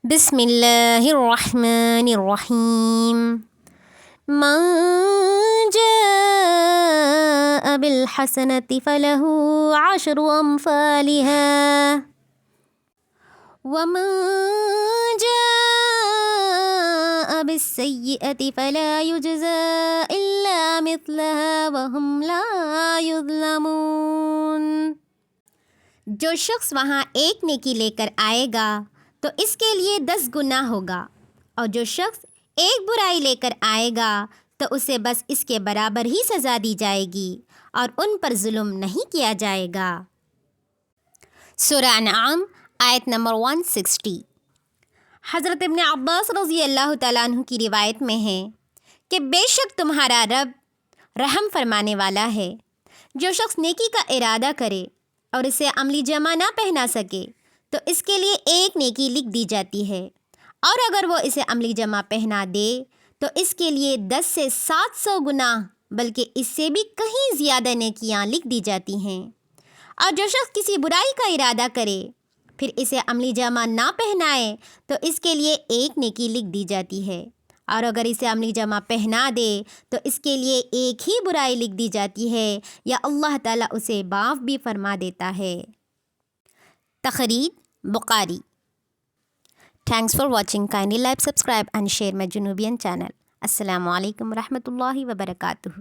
بسم اللہ الرحمن الرحیم من جاء بالحسنة فله عشر أمثالها ومن جاء بالسيئة فلا يجزى إلا مثلها وهم لا يظلمون۔ جو شخص وہاں ایک نیکی لے کر آئے گا تو اس کے لیے 10 گناہ ہوگا، اور جو شخص ایک برائی لے کر آئے گا تو اسے بس اس کے برابر ہی سزا دی جائے گی اور ان پر ظلم نہیں کیا جائے گا۔ سورہ انعام آیت نمبر 160۔ حضرت ابن عباس رضی اللہ تعالیٰ عنہ کی روایت میں ہے کہ بے شک تمہارا رب رحم فرمانے والا ہے۔ جو شخص نیکی کا ارادہ کرے اور اسے عملی جامہ نہ پہنا سکے تو اس کے لیے ایک نیکی لکھ دی جاتی ہے، اور اگر وہ اسے عملی جامہ پہنا دے تو اس کے لیے 10 سے 700 گناہ بلکہ اس سے بھی کہیں زیادہ نیکیاں لکھ دی جاتی ہیں۔ اور جو شخص کسی برائی کا ارادہ کرے پھر اسے عملی جامہ نہ پہنائے تو اس کے لیے ایک نیکی لکھ دی جاتی ہے، اور اگر اسے عملی جامہ پہنا دے تو اس کے لیے ایک ہی برائی لکھ دی جاتی ہے یا اللہ تعالیٰ اسے معاف بھی فرما دیتا ہے۔ تخرید بخاری۔ Thanks for watching. Kindly like, subscribe and share my Junubian channel. Assalamu alaikum warahmatullahi wabarakatuh.